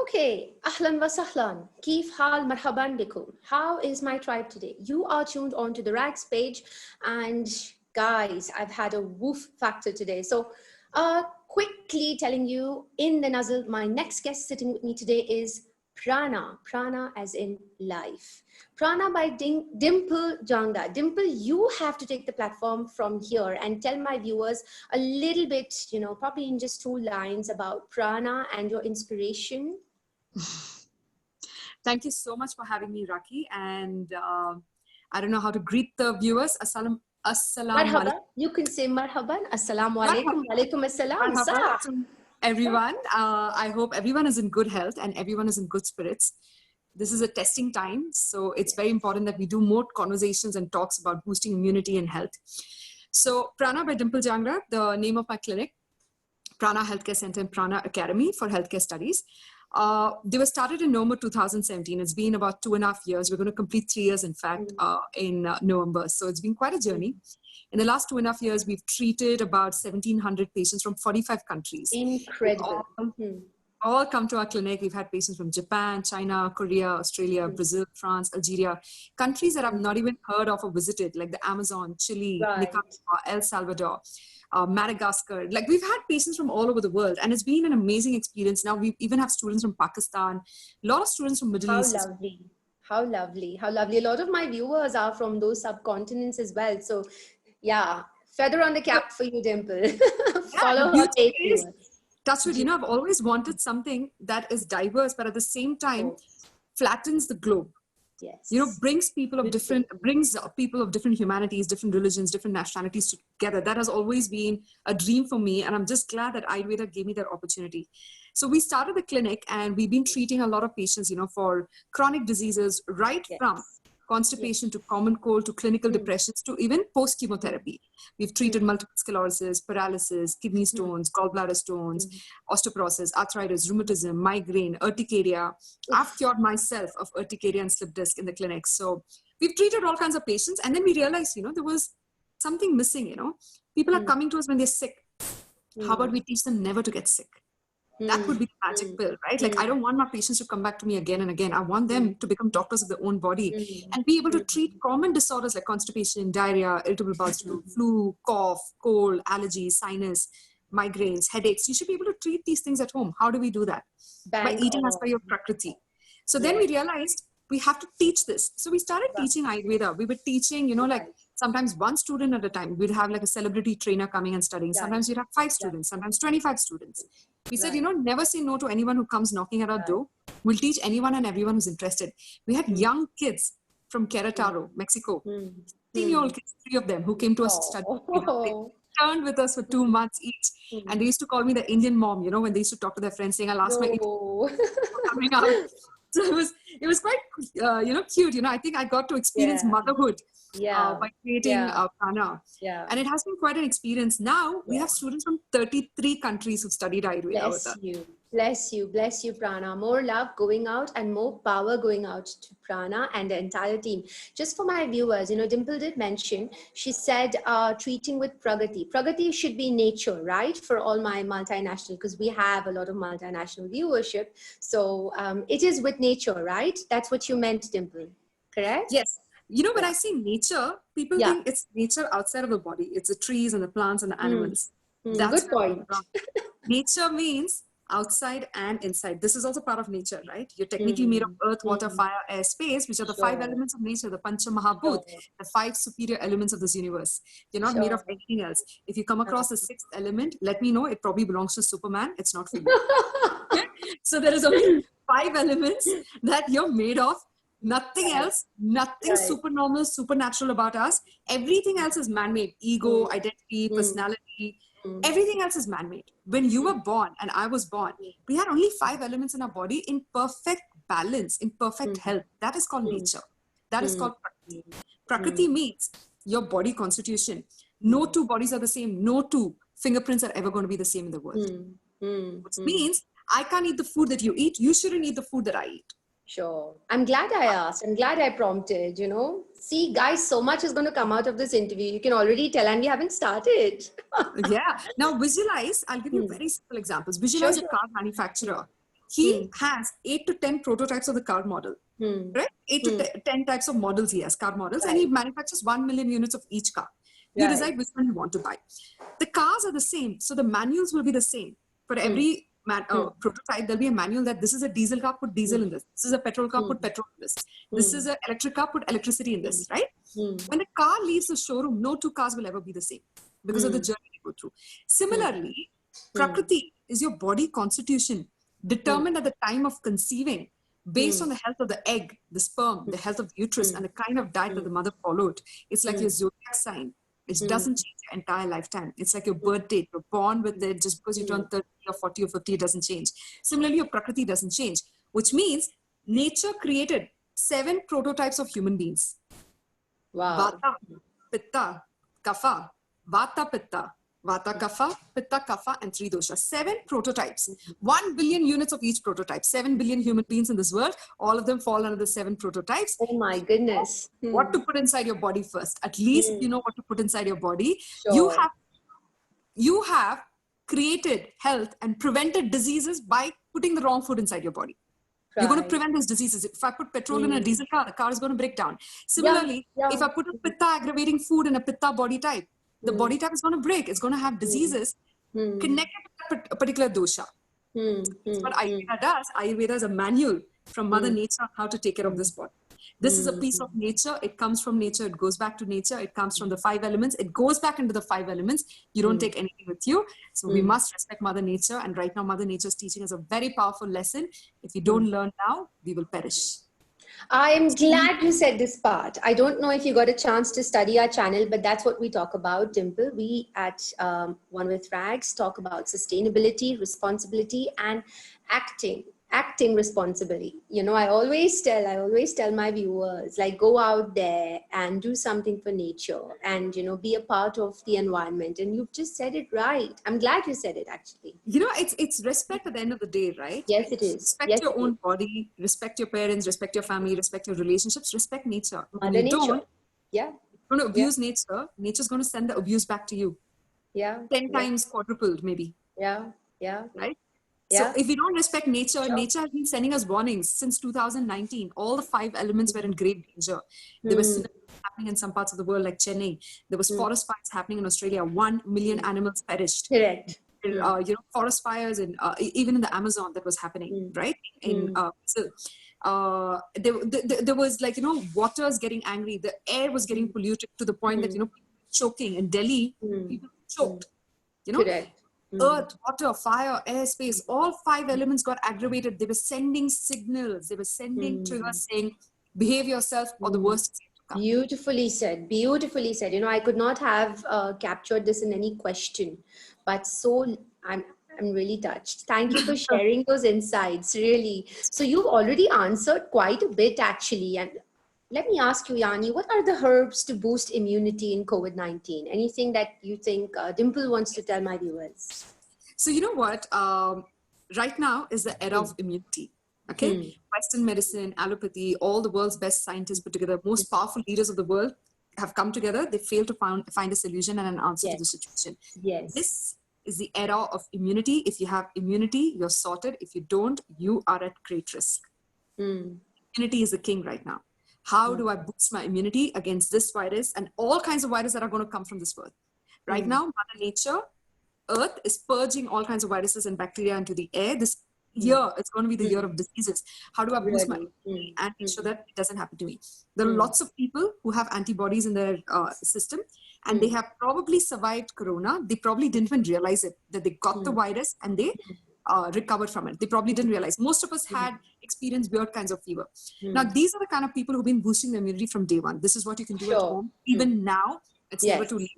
Okay, ahlan wa sahlan. Keef hal marhaban bikum. How is my tribe today? You are tuned on to the Rags page, and guys, I've had a woof factor today. So, quickly telling you in the nuzzle, my next guest sitting with me today is Prana. Prana as in life. Prana by Dimple Janga. Dimple, you have to take the platform from here and tell my viewers a little bit, probably in just 2 lines about Prana and your inspiration. Thank you so much for having me, Raki. And I don't know how to greet the viewers. Assalamu Marhaba. alaikum. You can say marhaban. Assalamu alaikum. Walaikum assalam. Marhaba to everyone. I hope everyone is in good health and everyone is in good spirits. This is a testing time, so it's very important that we do more conversations and talks about boosting immunity and health. So Prana by Dimple Jangra, the name of my clinic, Prana Healthcare Center and Prana Academy for Healthcare Studies. They were started in November 2017. It's been about 2.5 years. We're going to complete 3 years, in fact, in November. So it's been quite a journey. In the last 2.5 years, we've treated about 1,700 patients from 45 countries. Incredible. All come to our clinic. We've had patients from Japan, China, Korea, Australia, Brazil, France, Algeria, countries that I've not even heard of or visited, like the Amazon, Chile, Nicaragua, El Salvador, Madagascar. Like, we've had patients from all over the world, and it's been an amazing experience. Now we even have students from Pakistan, a lot of students from Middle East. How lovely. How lovely. How lovely. A lot of my viewers are from those subcontinents as well. So yeah, feather on the cap for you, Dimple. Follow her page. Touch wood, I've always wanted something that is diverse, but at the same time flattens the globe. Yes. Brings people of different humanities, different religions, different nationalities together. That has always been a dream for me, and I'm just glad that Ayurveda gave me that opportunity. So we started the clinic, and we've been treating a lot of patients, for chronic diseases, right from constipation to common cold to clinical depressions to even post-chemotherapy. We've treated multiple sclerosis, paralysis, kidney stones, gallbladder stones, osteoporosis, arthritis, rheumatism, migraine, urticaria. I've cured myself of urticaria and slip disc in the clinic. So we've treated all kinds of patients, and then we realized, there was something missing, People are coming to us when they're sick. How about we teach them never to get sick? That would be the magic pill, right? Like, I don't want my patients to come back to me again and again. I want them to become doctors of their own body and be able to treat common disorders like constipation, diarrhea, irritable bowel syndrome, flu, cough, cold, allergies, sinus, migraines, headaches. You should be able to treat these things at home. How do we do that? By eating as per your prakriti. So then we realized we have to teach this. So we started teaching Ayurveda. We were teaching, like sometimes one student at a time. We'd have like a celebrity trainer coming and studying. Sometimes we'd have 5 students, sometimes 25 students. We said, never say no to anyone who comes knocking at our door. We'll teach anyone and everyone who's interested. We had young kids from Querétaro, Mexico, 10-year-old kids, 3 of them, who came to us to study. They turned with us for 2 months each. And they used to call me the Indian mom, when they used to talk to their friends saying, I'll ask my coming out. So it was quite, cute. I think I got to experience motherhood by creating Prana. And it has been quite an experience. Now we have students from 33 countries who've studied Ayurveda with us. Bless you, Prana. More love going out and more power going out to Prana and the entire team. Just for my viewers, Dimple did mention, she said treating with Pragati. Pragati should be nature, right? For all my multinational, because we have a lot of multinational viewership. So it is with nature, right? That's what you meant, Dimple, correct? Yes. When I say nature, people think it's nature outside of the body. It's the trees and the plants and the animals. That's good point. Nature means outside and inside. This is also part of nature, right? You're technically made of earth, water, fire, air, space, which are the 5 elements of nature, the Pancha Mahabhut, the 5 superior elements of this universe. You're not made of anything else. If you come across the 6th element, let me know. It probably belongs to Superman. It's not for you. Okay? So there is only 5 elements that you're made of. Nothing else, nothing supernormal, supernatural about us. Everything else is man-made. Ego, identity, personality, everything else is man-made. When you were born and I was born, we had only 5 elements in our body in perfect balance, in perfect health. That is called nature. That is called Prakriti. Prakriti means your body constitution. No 2 bodies are the same. No 2 fingerprints are ever going to be the same in the world. Which means I can't eat the food that you eat. You shouldn't eat the food that I eat. Sure. I'm glad I asked. I'm glad I prompted, See, guys, so much is going to come out of this interview. You can already tell, and we haven't started. Now, visualize. I'll give you very simple examples. Visualize a car manufacturer he has 8 to 10 prototypes of the car model, right? 8 to 10 types of models he has, car models, and he manufactures 1 million units of each car. You decide which one you want to buy. The cars are the same, so the manuals will be the same. For every prototype, there'll be a manual that this is a diesel car, put diesel in this. This is a petrol car, put petrol in this. This is an electric car, put electricity in this, right? When the car leaves the showroom, no two cars will ever be the same because of the journey they go through. Similarly, Prakriti is your body constitution determined at the time of conceiving based on the health of the egg, the sperm, the health of the uterus, and the kind of diet that the mother followed. It's like your zodiac sign. It doesn't change your entire lifetime. It's like your birth date. You're born with it. Just because you turn 30 or 40 or 50, it doesn't change. Similarly, your Prakriti doesn't change, which means nature created 7 prototypes of human beings. Wow. Vata, Pitta, Kapha, Vata, Pitta, Vata, Kapha, Pitta, Kapha, and 3 doshas. 7 prototypes. 1 billion units of each prototype. 7 billion human beings in this world. All of them fall under the 7 prototypes. Oh my goodness. What to put inside your body first. At least you know what to put inside your body. Sure. You have created health and prevented diseases by putting the wrong food inside your body. You're going to prevent those diseases. If I put petrol in a diesel car, the car is going to break down. Similarly, if I put a pitta aggravating food in a pitta body type, the body type is going to break. It's going to have diseases connected to a particular dosha. That's what Ayurveda does. Ayurveda is a manual from Mother Nature how to take care of this body. This is a piece of nature. It comes from nature. It goes back to nature. It comes from the 5 elements. It goes back into the 5 elements. You don't take anything with you. So we must respect Mother Nature. And right now, Mother Nature is teaching us a very powerful lesson. If we don't learn now, we will perish. I am glad you said this part. I don't know if you got a chance to study our channel, but that's what we talk about, Dimple. We at One with Rags talk about sustainability, responsibility, and acting responsibly. You know, I always tell my viewers, like, go out there and do something for nature and, you know, be a part of the environment. And you've just said it right. I'm glad you said it, actually. You know, it's respect at the end of the day, right? Yes, it is. Respect your own body, respect your parents, respect your family, respect your relationships, respect nature. Mother Nature. Don't, you're going to abuse nature. Nature's going to send the abuse back to you. 10 times quadrupled, maybe. Right? So if we don't respect nature, nature has been sending us warnings since 2019. All the 5 elements were in grave danger. There was tsunamis happening in some parts of the world, like Chennai. There was forest fires happening in Australia. 1 million animals perished. Correct. You know, forest fires, and even in the Amazon that was happening, right? In there was, like, you know, waters getting angry. The air was getting polluted to the point that, you know, people choking. In Delhi, people choked. You know. Correct. Earth, water, fire, air, space, all 5 elements got aggravated. They were sending signals. They were sending triggers saying, behave yourself or the worst is yet to come. Beautifully said. Beautifully said. You know, I could not have captured this in any question, but so I'm really touched. Thank you for sharing those insights, really. So you've already answered quite a bit, actually. And let me ask you, Yani, what are the herbs to boost immunity in COVID-19? Anything that you think Dimple wants to tell my viewers? So you know what? Right now is the era of immunity. Okay, Western medicine, allopathy, all the world's best scientists put together, most powerful leaders of the world have come together. They failed to find a solution and an answer to the situation. Yes. This is the era of immunity. If you have immunity, you're sorted. If you don't, you are at great risk. Immunity is the king right now. How do I boost my immunity against this virus and all kinds of viruses that are going to come from this world? Right now, Mother Nature, Earth, is purging all kinds of viruses and bacteria into the air. This year, it's going to be the year of diseases. How do I boost my immunity and make sure that it doesn't happen to me? There are lots of people who have antibodies in their system, and they have probably survived Corona. They probably didn't even realize it, that they got the virus and they recovered from it. They probably didn't realize. Most of us had experienced weird kinds of fever. Now, these are the kind of people who've been boosting their immunity from day one. This is what you can do at home. Even now, it's never too late.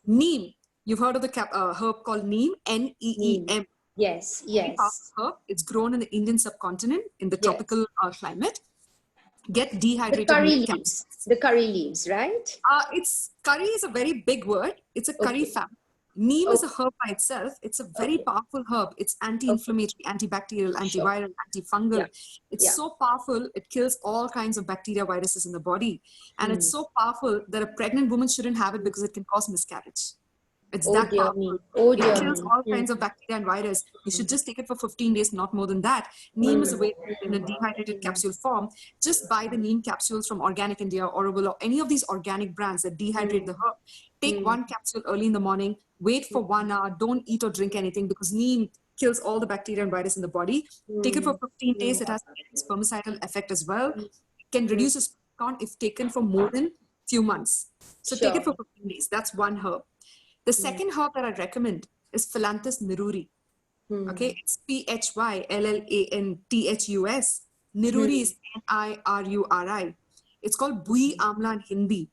Neem. You've heard of the herb called neem, Neem. Yes. Herb. It's grown in the Indian subcontinent in the tropical climate. Get dehydrated. The curry leaves, right? Curry is a very big word. It's a curry family. Neem is a herb by itself. It's a very powerful herb. It's anti-inflammatory, antibacterial, antiviral, antifungal. It's so powerful, it kills all kinds of bacteria, viruses in the body. And it's so powerful that a pregnant woman shouldn't have it because it can cause miscarriage. It's Oh that dear me. powerful. Oh It dear kills me. all kinds of bacteria and virus. You should just take it for 15 days, not more than that. Neem is available in a dehydrated capsule form. Just buy the neem capsules from Organic India, Oroville, or any of these organic brands that dehydrate the herb. Take one capsule early in the morning, wait for 1 hour, don't eat or drink anything because neem kills all the bacteria and virus in the body. Take it for 15 days. It has a spermicidal effect as well. It can reduce the sperm count if taken for more than few months. So take it Sure. for 15 days. That's one herb. The second herb that I recommend is Philanthus niruri. Okay, it's Phyllanthus. Niruri is Niruri. It's called Bui Amla in Hindi.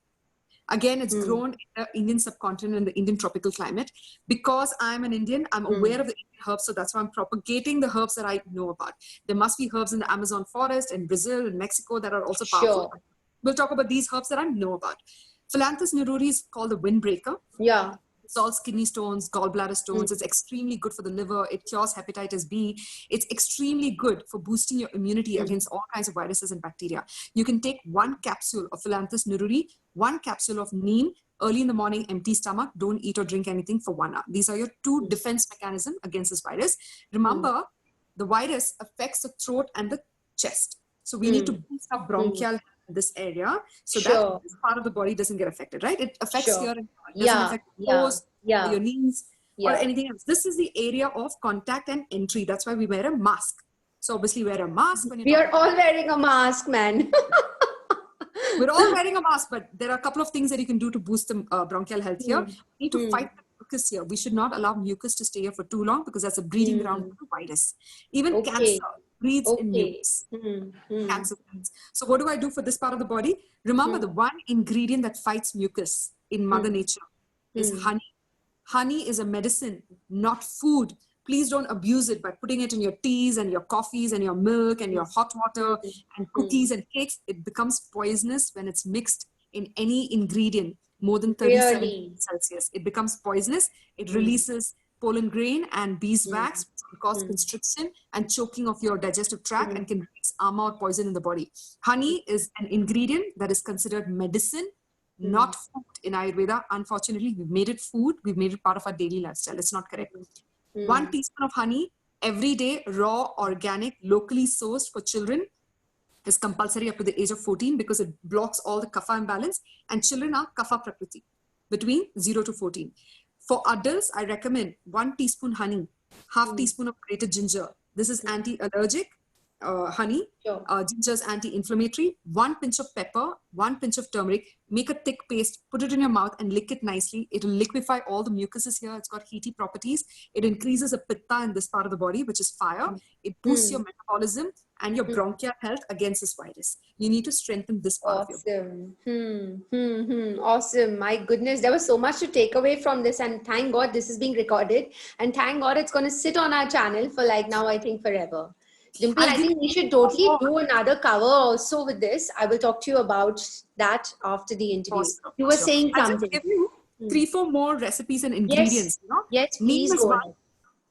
Again, it's grown in the Indian subcontinent and the Indian tropical climate. Because I'm an Indian, I'm aware of the Indian herbs, so that's why I'm propagating the herbs that I know about. There must be herbs in the Amazon forest, in Brazil, in Mexico that are also powerful. Sure. We'll talk about these herbs that I know about. Philanthus niruri is called the windbreaker. Yeah. It solves kidney stones, gallbladder stones. It's extremely good for the liver. It cures hepatitis B. It's extremely good for boosting your immunity against all kinds of viruses and bacteria. You can take one capsule of Philanthus niruri, one capsule of neem, early in the morning, empty stomach. Don't eat or drink anything for 1 hour. These are your two defense mechanisms against this virus. Remember, the virus affects the throat and the chest. So we need to boost up bronchial health in this area so that Sure. this part of the body doesn't get affected, right? It affects Sure. here and it doesn't affect your toes or your knees or anything else. This is the area of contact and entry. That's why we wear a mask. So obviously wear a mask when you We talk are all wearing a mask, man. We're all wearing a mask, but there are a couple of things that you can do to boost the bronchial health here. We need to fight the mucus here. We should not allow mucus to stay here for too long because that's a breeding ground for the virus. Even cancer breeds in mucus. Cancer breeds. So what do I do for this part of the body? Remember, the one ingredient that fights mucus in Mother Nature is honey. Honey is a medicine, not food. Please don't abuse it by putting it in your teas and your coffees and your milk and your hot water and cookies and cakes. It becomes poisonous when it's mixed in any ingredient more than 37 Really? Celsius. It becomes poisonous. It releases pollen grain and beeswax, which can cause constriction and choking of your digestive tract and can release armor or poison in the body. Honey is an ingredient that is considered medicine, not food in Ayurveda. Unfortunately, we've made it food. We've made it part of our daily lifestyle. It's not correct. 1 teaspoon of honey every day, raw, organic, locally sourced for children is compulsory up to the age of 14 because it blocks all the kapha imbalance, and children are kapha prakriti between 0 to 14. For adults, I recommend 1 teaspoon honey, half teaspoon of grated ginger. This is anti-allergic honey. Ginger is anti-inflammatory. 1 pinch of pepper, 1 pinch of turmeric. Make a thick paste, put it in your mouth and lick it nicely. It will liquefy all the mucuses here. It's got heaty properties. It increases the pitta in this part of the body, which is fire. It boosts your metabolism and your bronchial health against this virus. You need to strengthen this part of your body. Awesome. My goodness, there was so much to take away from this, and thank God this is being recorded, and thank God it's going to sit on our channel for like now I think forever. Dimple, I think we should totally do another cover also with this. I will talk to you about that after the interview. You were saying I'll something. just give you 3-4 more recipes and ingredients. Yes, Neem please is go 1. ahead.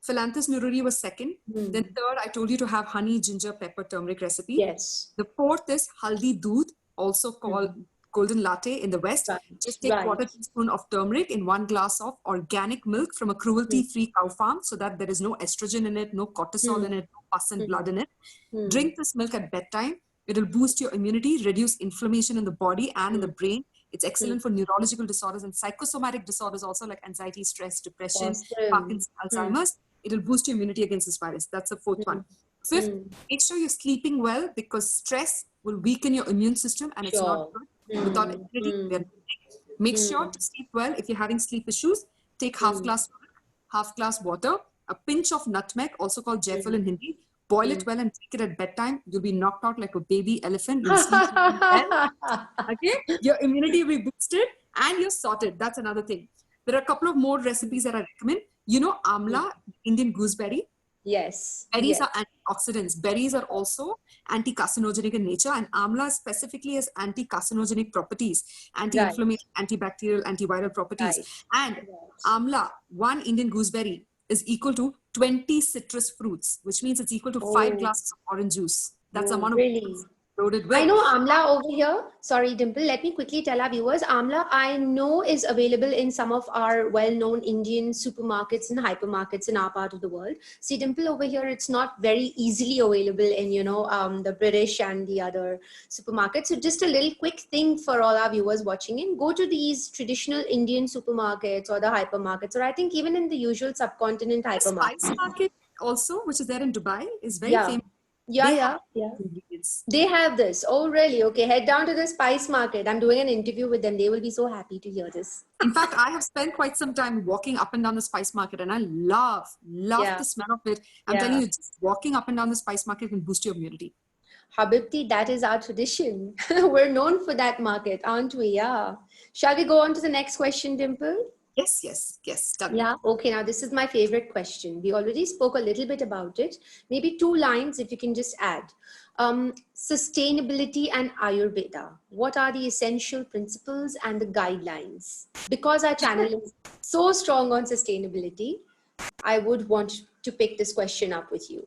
Philanthus niruri was 2nd. Then 3rd, I told you to have honey, ginger, pepper, turmeric recipe. Yes. The 4th is haldi doodh, also called golden latte in the West. Just take 1/4 teaspoon of turmeric in 1 glass of organic milk from a cruelty-free cow farm so that there is no estrogen in it, no cortisol in it, no pus and blood in it. Drink this milk at bedtime. It will boost your immunity, reduce inflammation in the body and in the brain. It's excellent for neurological disorders and psychosomatic disorders also like anxiety, stress, depression, Parkinson's, Alzheimer's. It will boost your immunity against this virus. That's the 4th one. 5th, make sure you're sleeping well because stress will weaken your immune system and it's not good. Without immunity, make sure to sleep well. If you're having sleep issues, take half glass milk, half glass water, a pinch of nutmeg, also called jaifal in Hindi. Boil it well and drink it at bedtime. You'll be knocked out like a baby elephant. You'll sleep well. Okay? Your immunity will be boosted and you're sorted. That's another thing. There are a couple of more recipes that I recommend. You know amla, Indian gooseberry? Yes. Berries are antioxidants. Berries are also anti-carcinogenic in nature, and amla specifically has anti-carcinogenic properties, anti-inflammatory, antibacterial, antiviral properties. And amla, 1 Indian gooseberry, is equal to 20 citrus fruits, which means it's equal to 5 glasses of orange juice. That's the amount of loaded I with. know Amla over here. Sorry, Dimple. Let me quickly tell our viewers. Amla, I know, is available in some of our well-known Indian supermarkets and hypermarkets in our part of the world. See, Dimple over here, it's not very easily available in, the British and the other supermarkets. So just a little quick thing for all our viewers watching in. Go to these traditional Indian supermarkets or the hypermarkets, or I think even in the usual subcontinent The spice hypermarket. market also, which is there in Dubai, is very Yeah. famous. Yeah, They yeah, have yeah. ingredients. They have this. Oh, really? Okay. Head down to the spice market. I'm doing an interview with them. They will be so happy to hear this. In fact, I have spent quite some time walking up and down the spice market, and I love Yeah. the smell of it. I'm telling Yeah. you, just walking up and down the spice market can boost your immunity. Habibti, that is our tradition. We're known for that market, aren't we? Yeah. Shall we go on to the next question, Dimple? Yes, yes, yes. Done. Yeah. Okay. Now, this is my favorite question. We already spoke a little bit about it. Maybe 2 lines, if you can just add. Sustainability and Ayurveda. What are the essential principles and the guidelines? Because our channel is so strong on sustainability, I would want to pick this question up with you.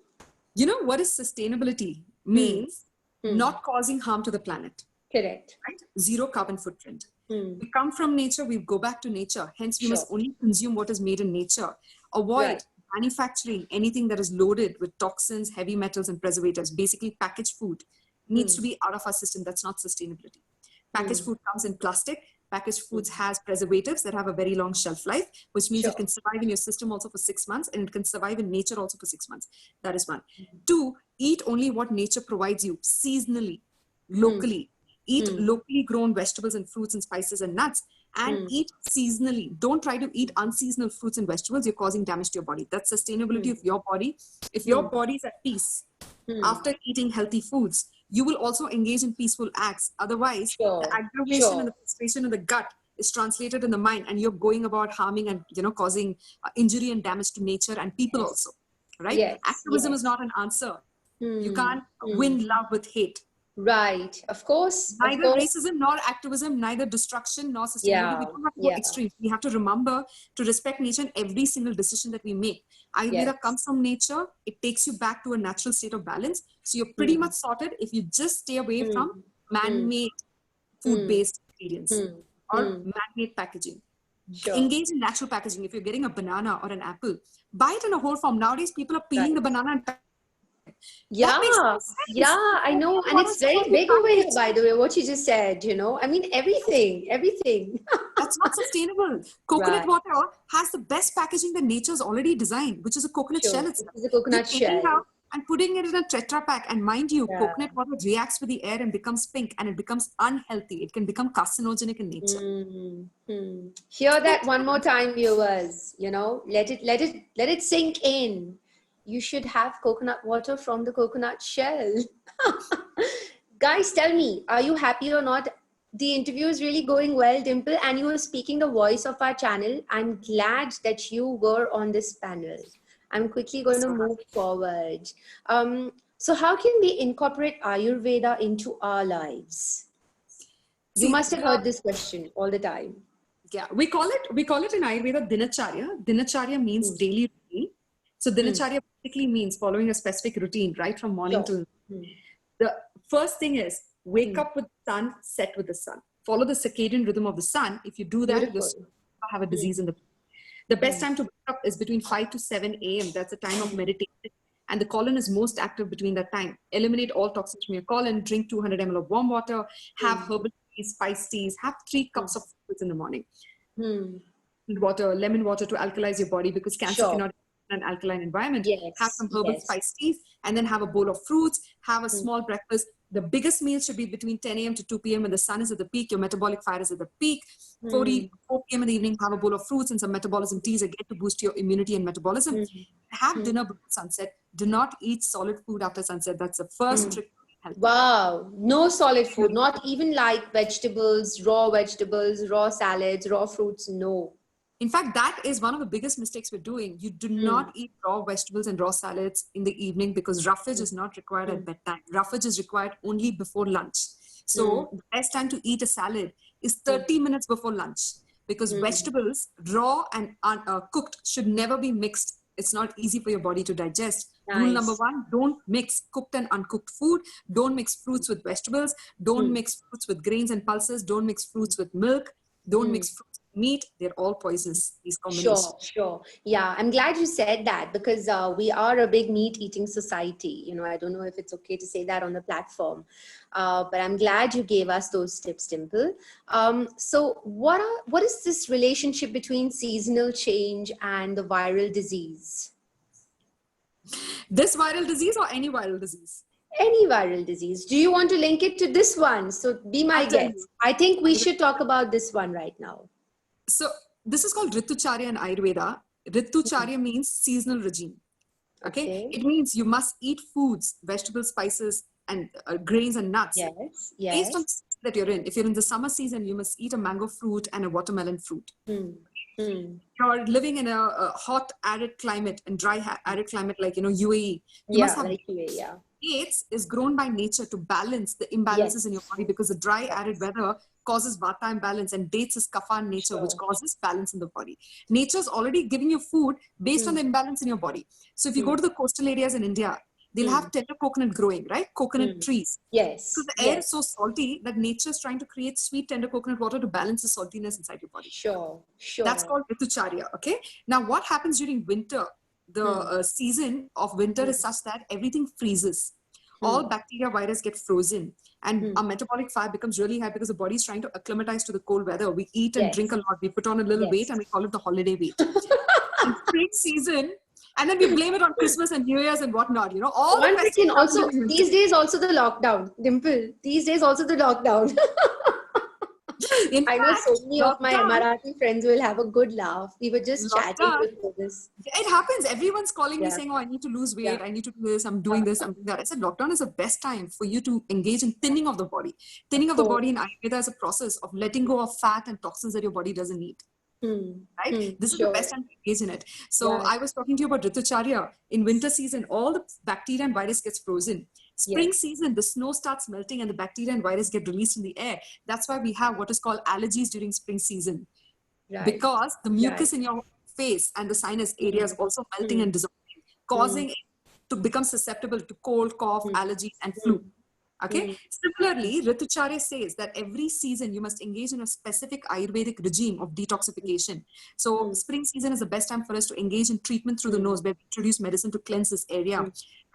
You know what is sustainability? Means not causing harm to the planet. Correct. Right? Zero carbon footprint. We come from nature, we go back to nature. Hence, we must only consume what is made in nature. Avoid manufacturing anything that is loaded with toxins, heavy metals, and preservatives. Basically, packaged food needs to be out of our system. That's not sustainability. Packaged food comes in plastic. Packaged foods has preservatives that have a very long shelf life, which means it can survive in your system also for 6 months, and it can survive in nature also for 6 months. That is one. 2, eat only what nature provides you seasonally, locally. Eat locally grown vegetables and fruits and spices and nuts, and eat seasonally. Don't try to eat unseasonal fruits and vegetables. You're causing damage to your body. That's sustainability of your body. If your body is at peace after eating healthy foods, you will also engage in peaceful acts. Otherwise, the aggravation and the frustration in the gut is translated in the mind, and you're going about harming and causing injury and damage to nature and people also. Right? Activism is not an answer. You can't win love with hate. Right. Of course. Neither racism nor activism, neither destruction nor sustainability. We don't have to go extremes. We have to remember to respect nature in every single decision that we make. Ayurveda comes from nature. It takes you back to a natural state of balance. So you're pretty much sorted if you just stay away from man-made food-based ingredients or man-made packaging. Engage in natural packaging. If you're getting a banana or an apple, buy it in a whole form. Nowadays, people are peeling the banana and I know. And it's very big over here, by the way, what you just said, I mean, everything. That's not sustainable. Coconut water has the best packaging that nature's already designed, which is a coconut shell itself. It's a coconut shell. It out and putting it in a Tetra Pak. And mind you, coconut water reacts with the air and becomes pink, and it becomes unhealthy. It can become carcinogenic in nature. Hear that one more time, viewers. Let it sink in. You should have coconut water from the coconut shell. Guys, tell me, are you happy or not? The interview is really going well, Dimple, and you are speaking the voice of our channel. I'm glad that you were on this panel. I'm quickly going to move forward. So how can we incorporate Ayurveda into our lives? You must have heard this question all the time. Yeah, we call it in Ayurveda dinacharya. Dinacharya means daily routine. So dinacharya basically means following a specific routine right from morning till the first thing is wake up with the sun, set with the sun. Follow the circadian rhythm of the sun. If you do that, you'll have a disease in the best time to wake up is between 5 to 7 a.m. That's the time of meditation. And the colon is most active between that time. Eliminate all toxins from your colon, drink 200 ml of warm water, have herbal teas, spice teas, have 3 cups of fruits in the morning. Water, lemon water to alkalize your body because cancer cannot an alkaline environment. Have some herbal spice teas and then have a bowl of fruits, have a small breakfast. The biggest meal should be between 10 a.m. to 2 p.m. when the sun is at the peak, your metabolic fire is at the peak. 4 p.m. in the evening, have a bowl of fruits and some metabolism teas again to boost your immunity and metabolism. Have dinner before sunset. Do not eat solid food after sunset. That's the first trick. Wow. No solid food, not even like vegetables, raw salads, raw fruits. No. In fact, that is one of the biggest mistakes we're doing. You do not eat raw vegetables and raw salads in the evening because roughage is not required at bedtime. Roughage is required only before lunch. So the best time to eat a salad is 30 minutes before lunch because vegetables, raw and cooked, should never be mixed It's not easy for your body to digest. Rule number Nice. 1, don't mix cooked and uncooked food. Don't mix fruits with vegetables. Don't mix fruits with grains and pulses. Don't mix fruits with milk. Don't mix fruits with meat. They're all poisonous, these combinations. Sure. Yeah, I'm glad you said that because we are a big meat eating society. You know, I don't know if it's okay to say that on the platform, but I'm glad you gave us those tips, Dimple. So what is this relationship between seasonal change and the viral disease? This viral disease or any viral disease? Any viral disease. Do you want to link it to this one? So be my I'll tell guest. you. I think we should talk about this one right now. So this is called Ritucharya in Ayurveda. Ritucharya means seasonal regime. Okay? It means you must eat foods, vegetables, spices, and grains and nuts Yes. based on the season that you're in. If you're in the summer season, you must eat a mango fruit and a watermelon fruit. You're living in a hot, arid climate and dry, arid climate like, UAE. You must have dates is grown by nature to balance the imbalances in your body, because the dry, arid weather causes vata imbalance, and dates is kapha in nature, which causes balance in the body. Nature's already giving you food based on the imbalance in your body. So if you go to the coastal areas in India, they'll have tender coconut growing, right? Coconut trees. Yes. Because the air is so salty that nature is trying to create sweet, tender coconut water to balance the saltiness inside your body. Sure. That's called Ritucharya, okay? Now, what happens during winter? The season of winter is such that everything freezes. All bacteria, virus get frozen, and our metabolic fire becomes really high because the body is trying to acclimatize to the cold weather. We eat and drink a lot. We put on a little weight, and we call it the holiday weight. In spring season, and then we blame it on Christmas and New Year's and whatnot. All one the second, festivals also these days also the lockdown, Dimple. These days also the lockdown. I know so many of my Marathi friends will have a good laugh. We were just chatting before this. It happens. Everyone's calling me saying, "Oh, I need to lose weight. I need to do this. I'm doing this. I'm doing that." I said, lockdown is the best time for you to engage in thinning of the body. Thinning of the body in Ayurveda is a process of letting go of fat and toxins that your body doesn't need. Right? This is the best time to engage in it. So I was talking to you about Ritucharya. In winter season, all the bacteria and virus gets frozen. Spring season, the snow starts melting and the bacteria and virus get released in the air. That's why we have what is called allergies during spring season. Because the mucus in your face and the sinus area is also melting and dissolving, causing it to become susceptible to cold, cough, allergies, and flu. Okay. Similarly, Ritucharya says that every season you must engage in a specific Ayurvedic regime of detoxification. So spring season is the best time for us to engage in treatment through the nose, where we introduce medicine to cleanse this area.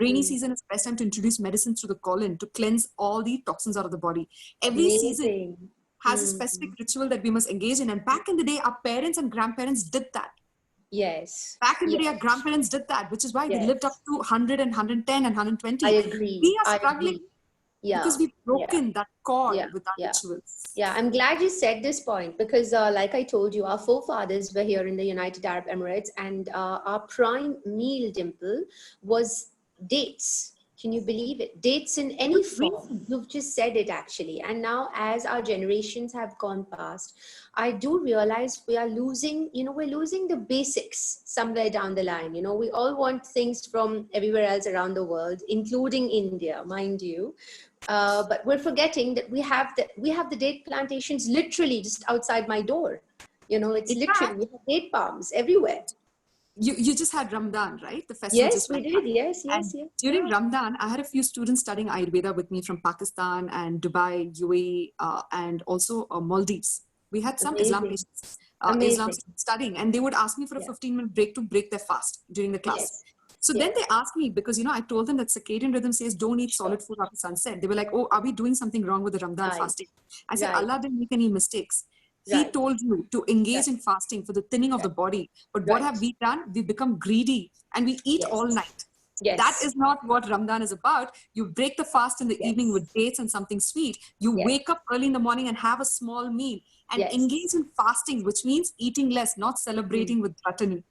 Rainy season is the best time to introduce medicine through the colon to cleanse all the toxins out of the body. Every season has a specific ritual that we must engage in. And back in the day, our parents and grandparents did that. Back in the day, our grandparents did that, which is why they lived up to 100 and 110 and 120. I agree. We are struggling. Because we've broken that cord with our rituals. Yeah, I'm glad you said this point because like I told you, our forefathers were here in the United Arab Emirates, and our prime meal, Dimple, was dates. Can you believe it? Dates in any form. You've just said it actually. And now as our generations have gone past, I do realize we are losing, we're losing the basics somewhere down the line. We all want things from everywhere else around the world, including India, mind you. But we're forgetting that we have the date plantations literally just outside my door. It's literally, we have date palms everywhere. You just had Ramadan, right? The festival. Yes, we did. Yes. During Ramadan, I had a few students studying Ayurveda with me from Pakistan and Dubai, UAE, and also Maldives. We had some Islam patients, Islam studying, and they would ask me for a 15-minute break to break their fast during the class. So then they asked me, because, I told them that circadian rhythm says don't eat solid food after sunset. They were like, oh, are we doing something wrong with the Ramadan fasting? I said, Allah didn't make any mistakes. He told you to engage in fasting for the thinning of the body. But what have we done? We've become greedy and we eat all night. That is not what Ramadan is about. You break the fast in the evening with dates and something sweet. You wake up early in the morning and have a small meal and engage in fasting, which means eating less, not celebrating with gluttony.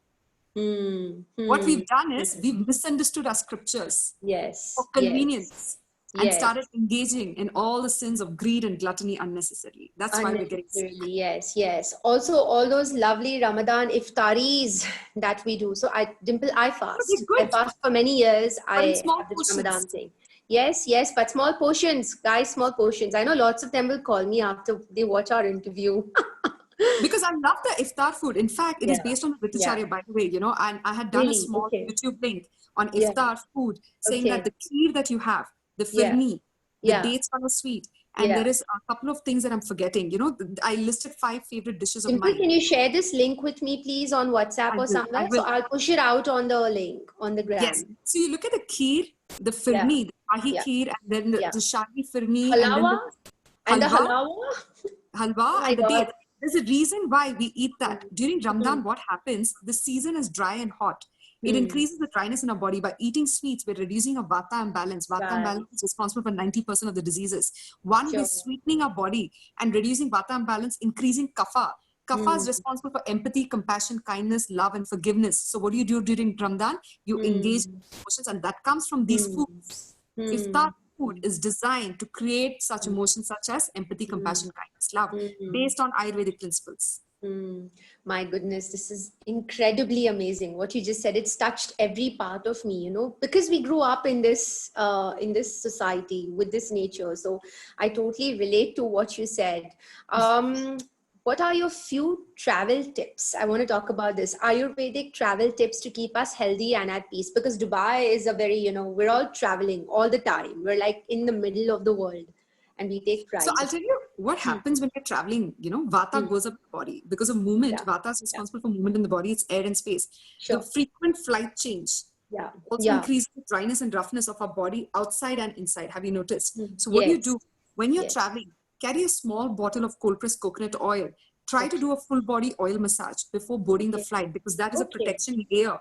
What we've done is we've misunderstood our scriptures for convenience and started engaging in all the sins of greed and gluttony unnecessarily. That's why we're getting sick. Yes. Also, all those lovely Ramadan iftaris that we do. So, Dimple, I fast. I fast for many years. I have this Ramadan thing. Yes, but small portions, guys, small portions. I know lots of them will call me after they watch our interview. Because I love the iftar food. In fact, it is Yeah. based on the Yeah. Britisharia, by the way, and I had done a Really? small Okay. YouTube link on Yeah. iftar food saying that Okay. the kheer that you have, the Yeah. firni, the Yeah. dates are sweet, and Yeah. there is a couple of things that I'm forgetting. I listed 5 favorite dishes of Dimple, mine. can you share this link with me, please, on WhatsApp I or will. I somewhere? So will. I'll push it out on the link on the Yes. gram. So you look at the kheer, the Yeah. firni, the ahi Yeah. kheer, and then Yeah. the shahi firni, and then the Halawa and the halwa, halawa. Oh halwa, my and the God. date. There's a reason why we eat that. During Mm, Ramadan, what happens? The season is dry and hot. It mm, increases the dryness in our body. By eating sweets, we're reducing our vata imbalance. Vata right. imbalance is responsible for 90% of the diseases. One, we're Sure. sweetening our body and reducing vata imbalance, increasing kapha. Kapha is Mm, responsible for empathy, compassion, kindness, love, and forgiveness. So what do you do during Ramadan? You engage mm, emotions, and that comes from these mm, foods. Iftar mm, food is designed to create such emotions such as empathy, mm, compassion, kindness, love, mm. based on Ayurvedic principles. Mm, my goodness, this is incredibly amazing. What you just said, it's touched every part of me, because we grew up in this society with this nature. So I totally relate to what you said. Um, what are your few travel tips? I want to talk about this Ayurvedic travel tips to keep us healthy and at peace, because Dubai is a very, we're all traveling all the time. We're like in the middle of the world and we take So pride. I'll tell you what Hmm, happens when you're traveling. Vata hmm, goes up in the body because of movement. yeah, Vata is yeah, responsible for movement in the body. It's air and space. The sure. frequent flight change Yeah, also yeah. increases the dryness and roughness of our body outside and inside. Have you noticed? Mm, So what do you yes, do when you're yes. traveling? Carry a small bottle of cold pressed coconut oil. Try to Okay, do a full body oil massage before boarding the okay, flight because that is a okay. protection layer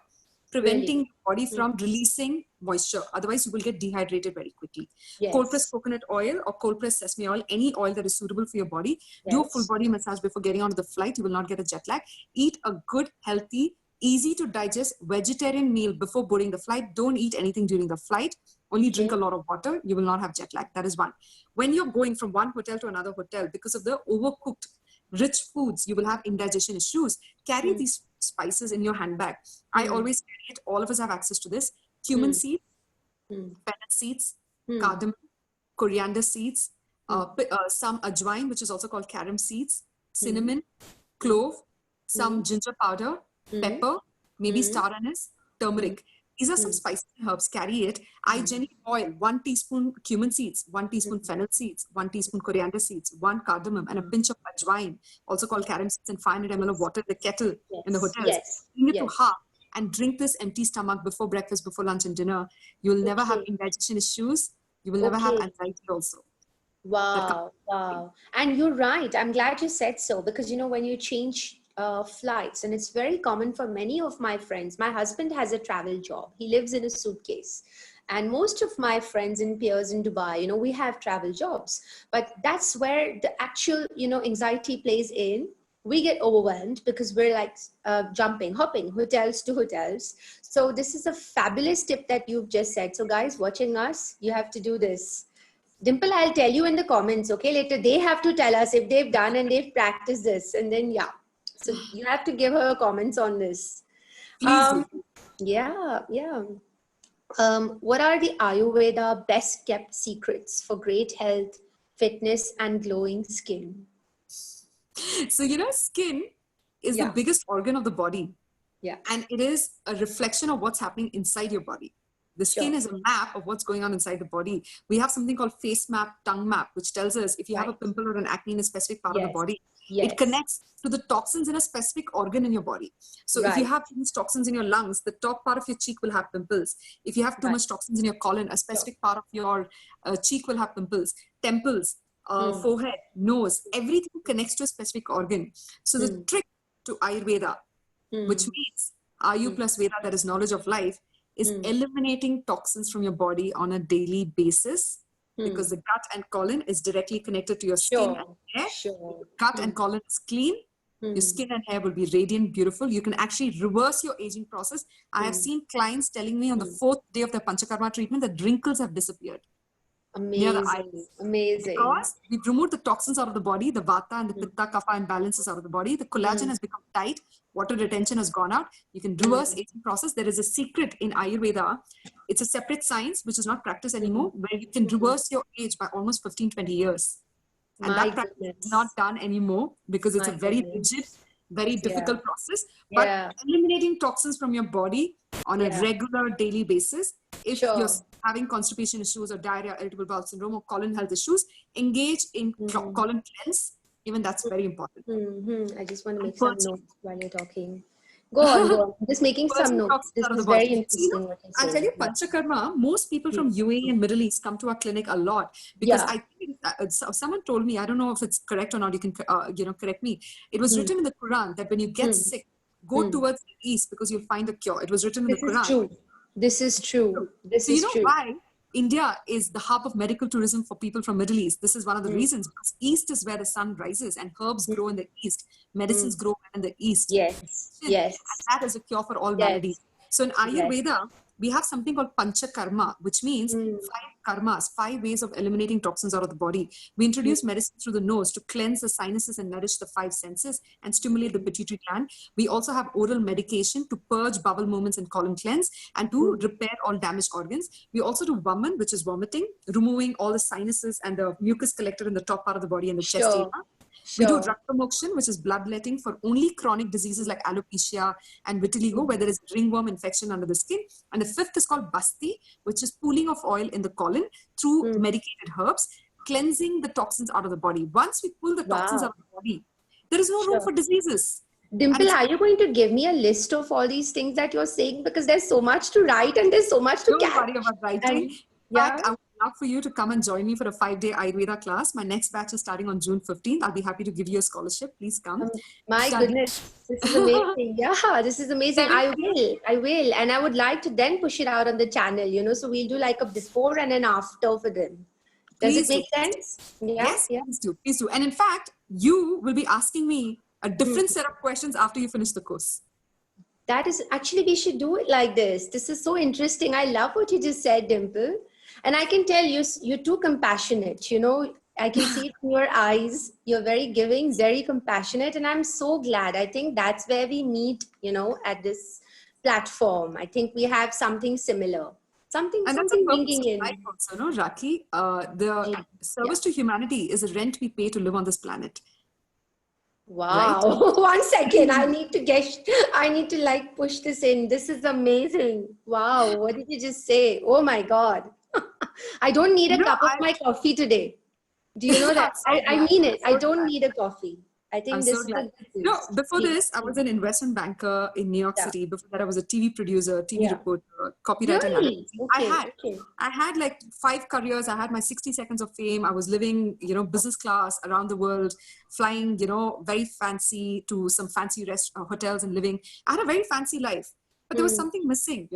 preventing Really? your body Mm, from releasing moisture. Otherwise, you will get dehydrated very quickly. Cold pressed yes, coconut oil or cold pressed sesame oil, any oil that is suitable for your body. Do a full yes. body massage before getting onto the flight. You will not get a jet lag. Eat a good, healthy, easy to digest vegetarian meal before boarding the flight. Don't eat anything during the flight. Only drink a Okay. lot of water. You will not have jet lag. That is one. When you're going from one hotel to another hotel, because of the overcooked rich foods, you will have indigestion issues. Carry Mm, these spices in your handbag. I mm, always carry it. All of us have access to this. Cumin mm, seeds, mm, fennel seeds, mm, cardamom, coriander seeds, mm, some ajwain, which is also called carom seeds, mm, cinnamon, mm, clove, some mm, ginger powder, mm, pepper, maybe mm, star anise, mm, turmeric. These are some mm, spices and herbs. Carry it. I mm, generally boil 1 teaspoon cumin seeds, 1 teaspoon mm, fennel seeds, 1 teaspoon coriander seeds, 1 cardamom, and a mm. pinch of ajwain, also called Yeah. carom seeds, and 500 ml of Yes, water in the kettle in the yes, hotels. yes, Bring it to yes. half and drink this empty stomach before breakfast, before lunch, and dinner. You will never have Okay, indigestion issues. You will never have okay. anxiety also. That comes Wow, wow. And you're right. I'm glad you said so because, when you change flights, and it's very common for many of my friends. My husband has a travel job, he lives in a suitcase. And most of my friends and peers in Dubai, we have travel jobs. But that's where the actual, anxiety plays in. We get overwhelmed because we're like jumping, hopping hotels to hotels. So, this is a fabulous tip that you've just said. So, guys watching us, you have to do this. Dimple, I'll tell you in the comments, okay? Later, they have to tell us if they've done and they've practiced this. And then, yeah. So you have to give her comments on this. Please do. Um, yeah, yeah. What are the Ayurveda best kept secrets for great health, fitness, and glowing skin? So, skin is the Yeah, biggest organ of the body, yeah, and it is a reflection of what's happening inside your body. The skin sure. is a map of what's going on inside the body. We have something called face map, tongue map, which tells us if you have a Right. pimple or an acne in a specific part of the Yes, body, it yes. connects to the toxins in a specific organ in your body. So if you Right, have these toxins in your lungs, the top part of your cheek will have pimples. If you have too right. much toxins in your colon, a Sure. specific part of your cheek will have pimples. Temples, Mm, forehead, nose, everything connects to a specific organ. So the mm, trick to Ayurveda, which mm, means Ayu mm, plus Veda, that is knowledge of life, is mm, eliminating toxins from your body on a daily basis because mm. the gut and colon is directly connected to your skin and Sure, hair. If sure. your gut and Mm, colon is clean, your mm, skin and hair will be radiant, beautiful. You can actually reverse your aging process. I have mm, seen clients telling me on the mm. 4th day of their Panchakarma treatment that wrinkles have disappeared near the Amazing, eyes. amazing. Because we've removed the toxins out of the body, the vata and the Mm, pitta, kapha imbalances out of the body, the collagen mm, has become tight, water retention has gone out. You can reverse mm, aging process. There is a secret in Ayurveda. It's a separate science which is not practiced mm, anymore, where you can mm. reverse your age by almost 15, 20 years. And My that practice is not goodness. done anymore because it's a My very rigid, goodness. very Yeah. difficult process. But Yeah. eliminating toxins from your body on a Yeah. regular daily basis, if you're Sure. having constipation issues or diarrhea, irritable bowel syndrome, or colon health issues, engage in Mm-hmm. colon cleanse. Even that's very important. Mm-hmm. I just want to And make some purging. notes while you're talking. Go on, go on. I'm just making some Purging notes. toxins This out of the is body. very So, you know, interesting what you're I'll tell saying. you, Yeah. Panchakarma, most people from UAE and Middle East come to our clinic a lot because Yeah. I think someone told me, I don't know if it's correct or not, you can, correct me. It was Hmm. written in the Quran that when you get Hmm. sick, go Hmm. towards the east because you'll find a cure. It was written in the This is Quran. true. This is true. This So you is know true. why India is the hub of medical tourism for people from Middle East. This is one of the Hmm. reasons because East is where the sun rises and herbs grow in the East, Hmm. medicines grow in the East. Yes. And Yes. that is a cure for all maladies. Yes. So in Yes. Ayurveda, we have something called Pancha Karma, which means Hmm. 5 karmas, 5 ways of eliminating toxins out of the body. We Hmm. introduce medicine through the nose to cleanse the sinuses and nourish the 5 senses and stimulate the pituitary gland. We also have oral medication to purge bowel movements and colon cleanse and to Hmm. repair all damaged organs. We also do Vaman, which is vomiting, removing all the sinuses and the mucus collector in the top part of the body and the chest area. Sure. We do Sure. Raktamokshan, which is bloodletting for only chronic diseases like alopecia and vitiligo, where there is ringworm infection under the skin. And the fifth is called Basti, which is pooling of oil in the colon through Hmm. medicated herbs, cleansing the toxins out of the body. Once we pull the toxins out Wow. of the body, there is no room Sure. for diseases. And Dimple, it's are you going to give me a list of all these things that you're saying? Because there's so much to write and there's so much to Don't catch. worry about writing. And In fact, yeah, I would love for you to come and join me for a 5-day Ayurveda class. My next batch is starting on June 15th. I'll be happy to give you a scholarship. Please come. my Study. goodness, this is amazing. Yeah, this is amazing. Seven days. I will. And I would like to then push it out on the channel, so we'll do like a before and an after for them. Does it Please do. make sense? Yeah, Yes, yeah. please do. Please do. And in fact, you will be asking me a Hmm. different set of questions after you finish the course. That is actually, we should do it like this. This is so interesting. I love what you just said, Dimple. And I can tell you're too compassionate. I can see it in your eyes. You're very giving, very compassionate. And I'm so glad. I think that's where we meet, at this platform. I think we have something similar, something, And that's the something purpose ringing of life in. also, no, Raki? The Yeah. service to humanity is a rent we pay to live on this planet, right? Wow. 1 second. I need to like push this in. This is amazing. Wow. What did you just say? Oh my God. I don't need You a know, cup of my coffee today. Do you know I'm that? so I glad. mean I'm it. I so don't glad. need a coffee. I I'm think so this is a glad. good No, boost. before Please. this, I was an investment banker in New York Yeah. City. Before that, I was a TV producer, TV Yeah. reporter, copywriter, and Really? analyst. Okay. Okay. I had like 5 careers. I had my 60 seconds of fame. I was living, business class around the world, flying, very fancy to some fancy hotels and living. I had a very fancy life, but there was Hmm. something missing.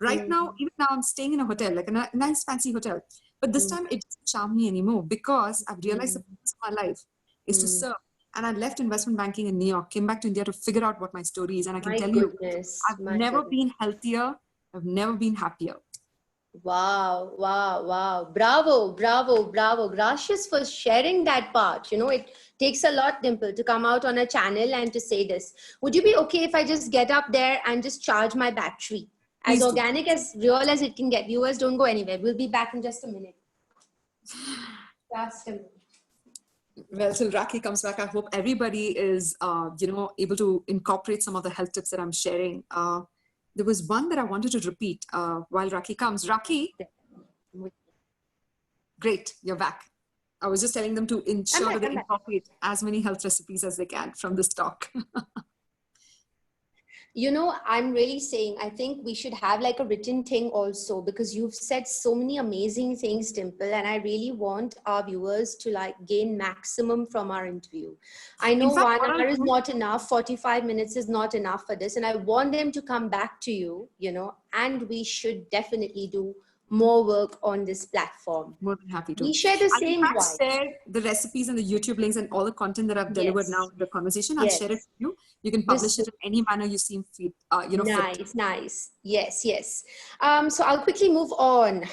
Right now, Hmm. even now, I'm staying in a hotel, like a nice fancy hotel. But this Hmm. time, it doesn't charm me anymore because I've realized the Hmm. purpose of my life is to Hmm. serve. And I left investment banking in New York, came back to India to figure out what my story is. And I can My tell you, goodness. I've My never goodness. been healthier. I've never been happier. Wow, wow, wow. Bravo, bravo, bravo. Gracias for sharing that part. It takes a lot, Dimple, to come out on a channel and to say this. Would you be okay if I just get up there and just charge my battery? As Please do. organic, as real as it can get. Viewers, don't go anywhere. We'll be back in just a minute. Just a minute. Well, till Raki comes back, I hope everybody is, able to incorporate some of the health tips that I'm sharing. There was one that I wanted to repeat while Raki comes. Raki, great, you're back. I was just telling them to ensure that they I'm back. incorporate as many health recipes as they can from this talk. I'm really saying, I think we should have like a written thing also, because you've said so many amazing things, Dimple, and I really want our viewers to like gain maximum from our interview. I In know fact, 1 hour is not enough, 45 minutes is not enough for this, and I want them to come back to you, and we should definitely do more work on this platform. more than happy to. We share the I'll in same fact vibe. share the recipes and the YouTube links and all the content that I've delivered now Yes, in the conversation. I'll share it yes. with you. You can publish This it in any manner you seem fit, fit to. Nice, nice. Yes, yes. So I'll quickly move on.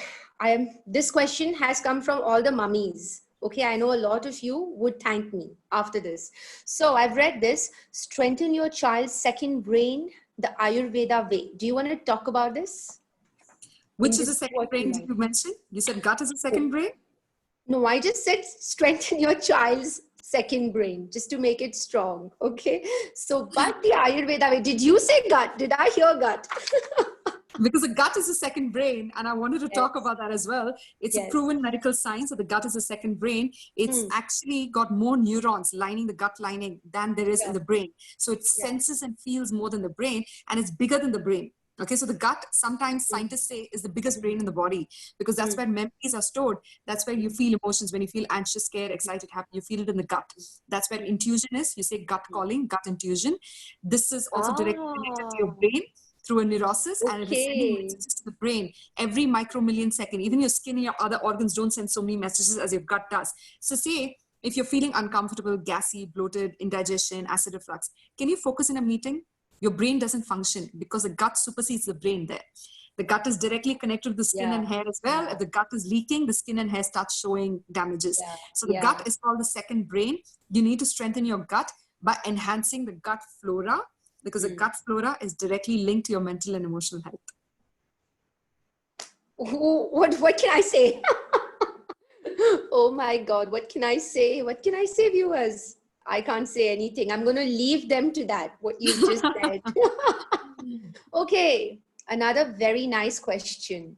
This question has come from all the mummies. Okay, I know a lot of you would thank me after this. So I've read this, strengthen your child's second brain, the Ayurveda way. Do you want to talk about this? In Which is the just second what you brain did like. you mention? You said gut is the second brain? No, I just said strengthen your child's second brain just to make it strong. Okay. So, but the Ayurveda way, did you say gut? Did I hear gut? Because the gut is a second brain, and I wanted to talk Yes. about that as well. It's a Yes. proven medical science that the gut is a second brain. It's Hmm. actually got more neurons lining the gut lining than there is in Yeah. the brain. So it Yeah. senses and feels more than the brain, and it's bigger than the brain. Okay, so the gut, sometimes Hmm. scientists say, is the biggest brain in the body, because that's Hmm. where memories are stored. That's where you feel emotions. When you feel anxious, scared, excited, happy, you feel it in the gut. That's where intuition is. You say gut calling, gut intuition. This is also directly connected to your Ah, brain through a neurosis, and it is sending okay. messages to the brain every micromillion second. Even your skin and your other organs don't send so many messages as your gut does. So say if you're feeling uncomfortable, gassy, bloated, indigestion, acid reflux, can you focus in a meeting? Your brain doesn't function because the gut supersedes the brain there. The gut is directly connected to the skin Yeah. and hair as well. Yeah. If the gut is leaking, the skin and hair start showing damages. Yeah. So the Yeah. gut is called the second brain. You need to strengthen your gut by enhancing the gut flora, because the Hmm. gut flora is directly linked to your mental and emotional health. What can I say? Oh my God, what can I say? What can I say, viewers? I can't say anything. I'm going to leave them to that, what you've just said. Okay, another very nice question.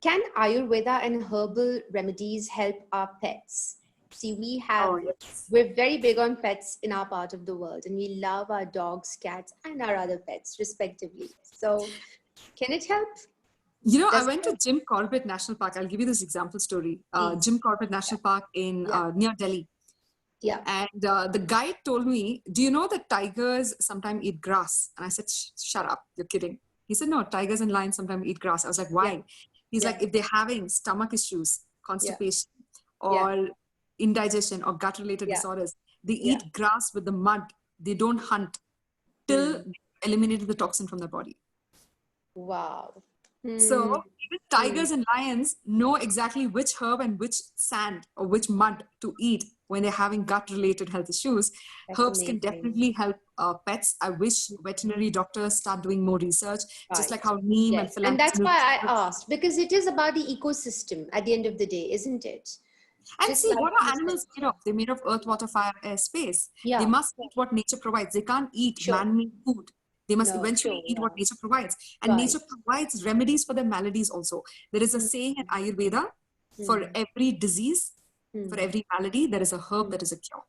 Can Ayurveda and herbal remedies help our pets? See, Oh, yes. we're very big on pets in our part of the world, and we love our dogs, cats, and our other pets, respectively. So, can it help? You know, I Does it went to help? Jim Corbett National Park. I'll give you this example story. Please. Jim Corbett National Park in Yeah, near Delhi. yeah. And the guide told me, do you know that tigers sometimes eat grass? And I said, shut up, you're kidding. He said, no, tigers and lions sometimes eat grass. I was like, Yeah, why? He's yeah, like, if they're having stomach issues, yeah, constipation, yeah, or indigestion or gut related yeah, disorders, they yeah. eat grass with the mud. They don't hunt till Hmm. they eliminated the toxin from their body. Wow. So Hmm. even Hmm. tigers and lions know exactly which herb and which sand or which mud to eat when they're having gut-related health issues. That's Herbs can amazing. definitely help pets. I wish veterinary doctors start doing more research, just like Right. how neem and Yes. And philanthropy that's why I helps. asked, because it is about the ecosystem at the end of the day, isn't it? And Just see, like what are you said. animals made of? They're made of earth, water, fire, air, space. They Yeah. must eat what nature provides. They can't eat Sure. man-made food. They must No, eventually sure. eat what Yeah. nature provides. And Right. nature provides remedies for their maladies also. There is a Hmm. saying in Ayurveda, for Hmm. every disease, for Hmm. every malady, there is a herb Hmm. that is a cure.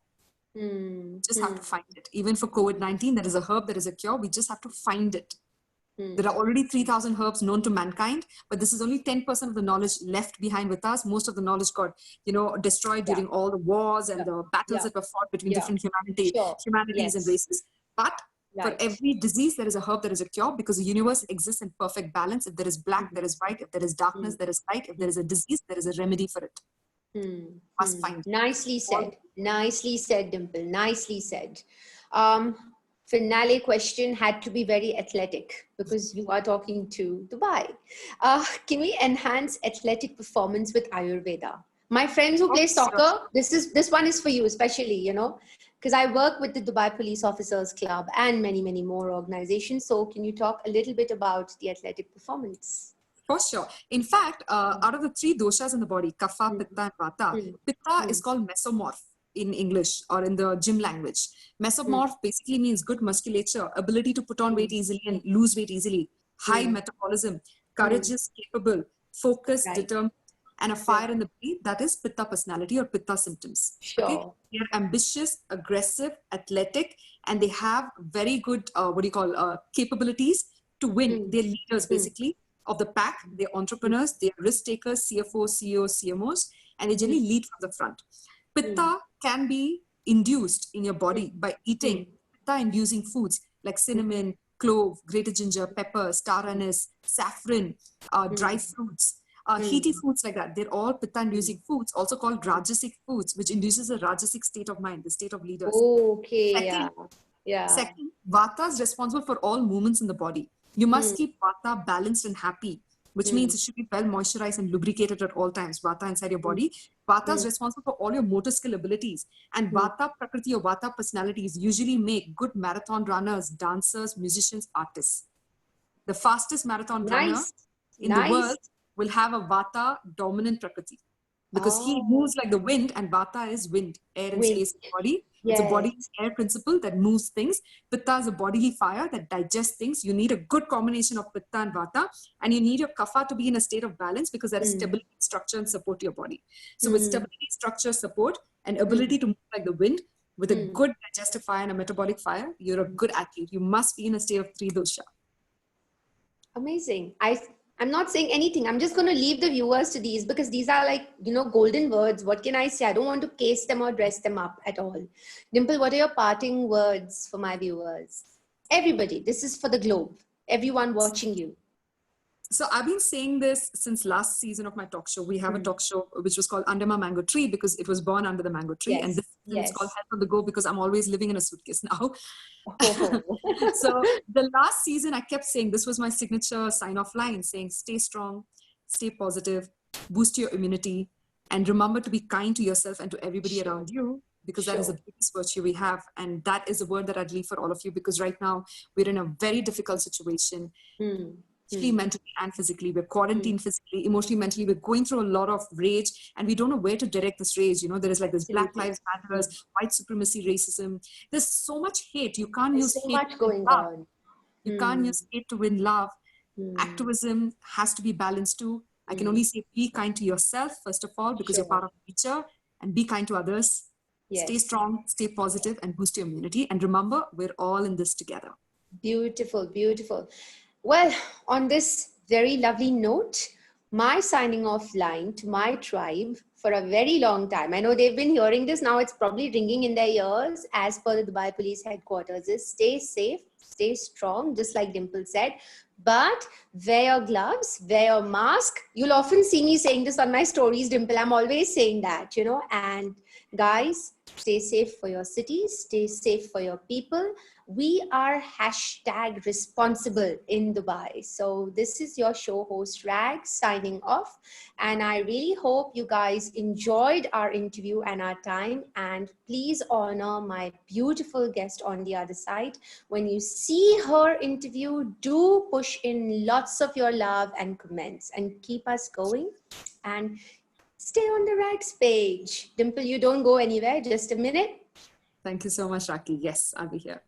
Hmm. Just have Hmm. to find it. Even for COVID-19, there is a herb that is a cure. We just have to find it. There Hmm. are already 3,000 herbs known to mankind, but this is only 10% of the knowledge left behind with us. Most of the knowledge got, destroyed Yeah. during all the wars and Yeah. the battles Yeah. that were fought between Yeah. different Sure. humanities and Yes. races. But for Right. every disease, there is a herb that is a cure, because the universe exists in perfect balance. If there is black, Hmm. there is white. If there is darkness, Hmm. there is light. If Hmm. there is a disease, there is a remedy for it. Hmm. Must Hmm. find it. Nicely All. said. Nicely said, Dimple. Nicely said. Um, Finale question had to be very athletic because you are talking to Dubai. Can we enhance athletic performance with Ayurveda? My friends who Oh, play sure. soccer, this one is for you, especially, because I work with the Dubai Police Officers Club and many, many more organizations. So can you talk a little bit about the athletic performance? For sure. In fact, out of the three doshas in the body, kapha, Mm, pitta, and vata, mm, pitta is mm, called mesomorph in English or in the gym language. mm, Mesomorph basically means good musculature, ability to put on weight mm, easily and lose weight easily, high mm, metabolism, mm. courageous, capable, focused, Right. determined, and a Yeah. fire in the belly. That is pitta personality or pitta symptoms. Okay. Sure. They are ambitious, aggressive, athletic, and they have very good, capabilities to win. Mm, They're leaders mm, basically of the pack. They're mm, entrepreneurs, they're risk takers, CFOs, CEOs, CMOs, and they mm, generally lead from the front. mm, Pitta can be induced in your body by mm, eating pitta inducing foods like mm, cinnamon, clove, grated ginger, pepper, star anise, saffron, dry mm, fruits. mm, Heaty foods like that, they're all pitta mm. inducing foods, also called rajasic foods, which induces a rajasic state of mind, the state of leaders. Okay, yeah, Second, yeah. Second, Vata is responsible for all movements in the body. You must Mm, keep Vata balanced and happy, which means mm, it should be well moisturized and lubricated at all times. Vata inside your mm, body. Vata is mm, responsible for all your motor skill abilities. And mm. Vata Prakriti or Vata personalities usually make good marathon runners, dancers, musicians, artists. The fastest marathon runner Nice, in the world nice. will have a Vata dominant Prakriti. because he Oh, moves like the wind, and Vata is wind, air and wind. space in the body. It's a Yes. body air principle that moves things. Pitta is a bodily fire that digests things. You need a good combination of Pitta and Vata, and you need your Kapha to be in a state of balance because that is Mm. stability, structure, and support to your body. So with Mm. stability, structure, support, and Mm. ability to move like the wind, with a Mm. good digestive fire and a metabolic fire, you're a good athlete. You must be in a state of three dosha. Amazing. I'm not saying anything. I'm just going to leave the viewers to these because these are like, golden words. What can I say? I don't want to case them or dress them up at all. Dimple, what are your parting words for my viewers? Everybody, this is for the globe. Everyone watching you. So I've been saying this since last season of my talk show. We have a Mm. talk show which was called Under My Mango Tree because it was born under the mango tree. And Yes. this season it's called Yes. Health on the Go because I'm always living in a suitcase now. Oh. So the last season I kept saying, this was my signature sign-off line, saying stay strong, stay positive, boost your immunity, and remember to be kind to yourself and to everybody Sure. around you, because that is the Sure. biggest virtue we have. And that is a word that I'd leave for all of you, because right now we're in a very difficult situation, Mm. Mm. mentally and physically. We're Mm. quarantined physically, emotionally, mentally. We're going through a lot of rage, and we don't know where to direct this rage. There is like this Black Absolutely. Lives Matters, Mm. white supremacy, racism. There's so much hate. You can't There's use so hate much to win going love. on. You can't Mm. use hate to win love. Mm. Activism has to be balanced too. I can Mm. only say be kind to yourself, first of all, because you're Sure. part of nature, and be kind to others. Stay Yes. strong, stay positive, and boost your immunity. And remember, we're all in this together. Beautiful, beautiful. Well, on this very lovely note, my signing off line to my tribe for a very long time. I know they've been hearing this now, it's probably ringing in their ears as per the Dubai Police Headquarters is stay safe, stay strong, just like Dimple said. But wear your gloves, wear your mask. You'll often see me saying this on my stories, Dimple. I'm always saying that, and guys, stay safe for your cities, stay safe for your people. We are hashtag responsible in Dubai. So this is your show host Rag signing off. And I really hope you guys enjoyed our interview and our time. And please honor my beautiful guest on the other side. When you see her interview, do push in lots of your love and comments and keep us going. And stay on the Rags page. Dimple, you don't go anywhere. Just a minute. Thank you so much, Raki. Yes, I'll be here.